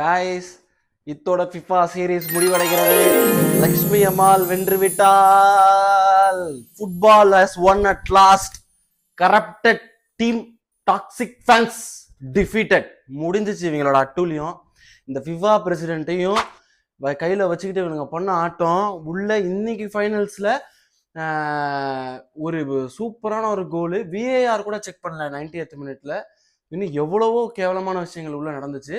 Guys இத்தோட FIFA series முடிவடைகிறது. லக்ஷ்மி அம்மாள் வென்று விட்டால். Football has one at last. Corrupted team, toxic fans defeated. முடிஞ்சிச்சு இவங்களோட அட்டூழியம். இந்த ஃபிஃபா பிரசிடென்ட்டையும் கையில் வச்சுக்கிட்டு இவங்க பண்ண ஆட்டம் உள்ள. இன்னைக்கு ஃபைனல்ஸில் ஒரு சூப்பரான ஒரு கோலு. விஏஆர் கூட செக் பண்ணல 90th மினிட்ல. இன்னும் எவ்வளவோ கேவலமான விஷயங்கள் உள்ள நடந்துச்சு.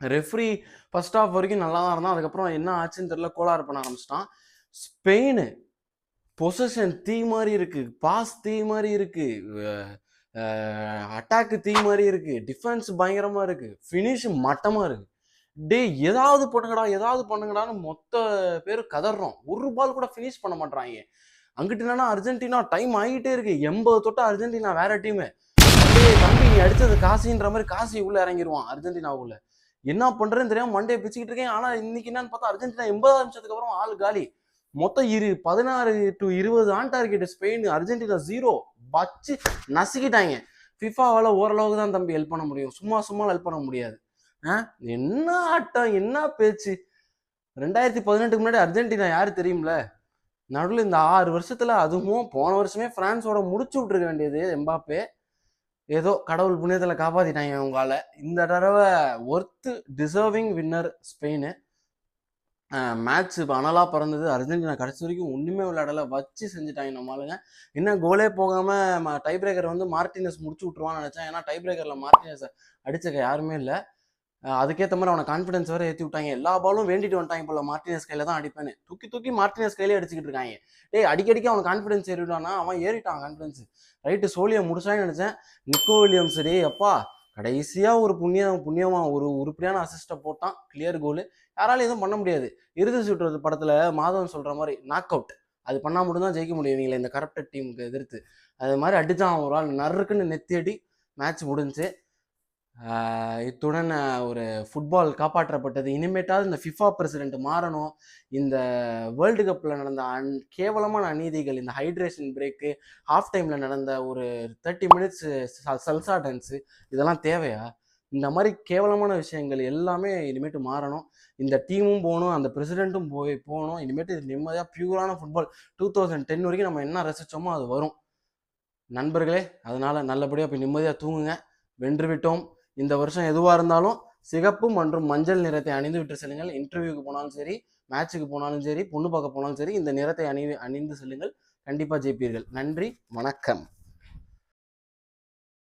ரெஃப்ரி ஃபர்ஸ்ட் ஹாஃப் வரைக்கும் நல்லா தான் இருந்தான். அதுக்கப்புறம் என்ன ஆச்சுன்னு தெரியல, கோளாறு பண்ண ஆரம்பிச்சிட்டான். ஸ்பெயின் பொசஷன் தீ மாதிரி இருக்கு, பாஸ் தீ மாதிரி இருக்கு, அட்டாக்கு தீ மாதிரி இருக்கு, டிஃபென்ஸ் பயங்கரமா இருக்கு, ஃபினிஷ் மட்டமா இருக்கு. டே ஏதாவது பண்ணுங்கடான்னு மொத்த பேர் கதறோம். ஒரு பால் கூட ஃபினிஷ் பண்ண மாட்டாங்க. அங்கிட்டு என்னன்னா அர்ஜென்டினா டைம் ஆகிட்டே இருக்கு. 80 தொட்டா அர்ஜென்டினா வேற டீமு. தம்பி நீ அடிச்சது காசின்ற மாதிரி காசி உள்ள இறங்கிடுவான் அர்ஜென்டினாவுக்குள்ள. என்ன பண்றேன்னு தெரியாம மண்டே பிச்சுக்கிட்டு இருக்கேன். ஆனா இன்னைக்கு என்னன்னு பார்த்தா அர்ஜென்டினா 80 நிமிஷத்துக்கு அப்புறம் ஆள் காலி. மொத்தம் 16 to 20 on target Spain, Argentina 0 வச்சு நசுக்கிட்டாங்க. ஃபிஃபாவால ஓரளவுக்கு தான் தம்பி ஹெல்ப் பண்ண முடியும், சும்மா ஹெல்ப் பண்ண முடியாது. என்ன ஆட்டம், என்ன பேச்சு. 2018 முன்னாடி அர்ஜென்டினா யாரு தெரியும்ல. நடுவில் இந்த 6 வருஷத்துல, அதுவும் போன வருஷமே பிரான்ஸோட முடிச்சு விட்டுருக்க வேண்டியது எம்பாப்பே. ஏதோ கடவுள் புண்ணியத்தில் காப்பாற்றிட்டாங்க உங்களால். இந்த தடவை worth deserving winner Spain. Match இப்போ அனலாக பறந்தது. அர்ஜென்டினா கடைசி வரைக்கும் ஒன்றுமே விளையாடலை, வச்சு செஞ்சுட்டாங்க நம்மளுங்க. இன்னும் கோலே போகாமல் டை பிரேக்கர் வந்து மார்டினஸ் முடிச்சு விட்ருவான்னு நினச்சேன். ஏன்னா டை பிரேக்கரில் மார்டினஸ் அடிச்சக்க யாருமே இல்லை. அதுக்கேற்ற மாதிரி அவனை கான்ஃபிடன்ஸ் வேறு ஏற்றி விட்டாங்க. எல்லா பாலும் வேண்டிட்டு வந்துட்டாங்க போல, மார்டினஸ் கையில் தான் அடிப்பேன்னு. தூக்கி மார்டினஸ் கையிலே அடிச்சுக்கிட்டு இருக்காங்க. அடிக்கடிக்கு அவன் கான்ஃபிடன்ஸ் ஏறிவிட்டானா, அவன் ஏறிட்டான் கான்ஃபிடன்ஸ். ரைட்டு சோழியை முடிச்சான்னு நினச்சேன். நிக்கோ வில்லியம்ஸ் டே அப்பா கடைசியாக ஒரு புண்ணியமாக ஒரு உருப்படியான அசிஸ்ட்டை போட்டான். கிளியர் கோலு. யாராலும் எதுவும் பண்ண முடியாது. இறுதி சுற்று படத்தில் மாதவன் சொல்கிற மாதிரி நாக் அவுட் அது பண்ணால் மட்டும்தான் ஜெயிக்க முடியும் இவங்களை இந்த கரப்டட் டீமுக்கு எதிர்த்து. அது மாதிரி அடித்தான் ஒரு ஆள், நறுக்குன்னு நெத்தி அடி. மேட்ச் முடிஞ்சு இத்துடன் ஒரு ஃபுட்பால் காப்பாற்றப்பட்டது. இனிமேட்டாவது இந்த ஃபிஃபா பிரசிடென்ட் மாறணும். இந்த வேர்ல்டு கப்பில் நடந்த கேவலமான அநீதிகள், இந்த ஹைட்ரேஷன் பிரேக்கு, ஹாஃப் டைமில் நடந்த ஒரு 30 minutes சல்சா டான்ஸு, இதெல்லாம் தேவையா? இந்த மாதிரி கேவலமான விஷயங்கள் எல்லாமே இனிமேட்டு மாறணும். இந்த டீமும் போகணும், அந்த பிரசிடென்ட்டும் போகணும். இனிமேட்டு நிம்மதியாக பியூரான ஃபுட்பால் 2010 வரைக்கும் நம்ம என்ன ரசித்தோமோ அது வரும் நண்பர்களே. அதனால் நல்லபடியாக போய் நிம்மதியாக தூங்குங்க. வென்று விட்டோம். இந்த வருஷம் எதுவாக இருந்தாலும் சிகப்பு மற்றும் மஞ்சள் நிறத்தை அணிந்து விட்டு செல்லுங்கள். இன்டர்வியூக்கு போனாலும் சரி, மேட்சுக்கு போனாலும் சரி, பொண்ணு பார்க்க போனாலும் சரி, இந்த நிறத்தை அணிந்து செல்லுங்கள். கண்டிப்பாக ஜெயிப்பீர்கள். நன்றி, வணக்கம்.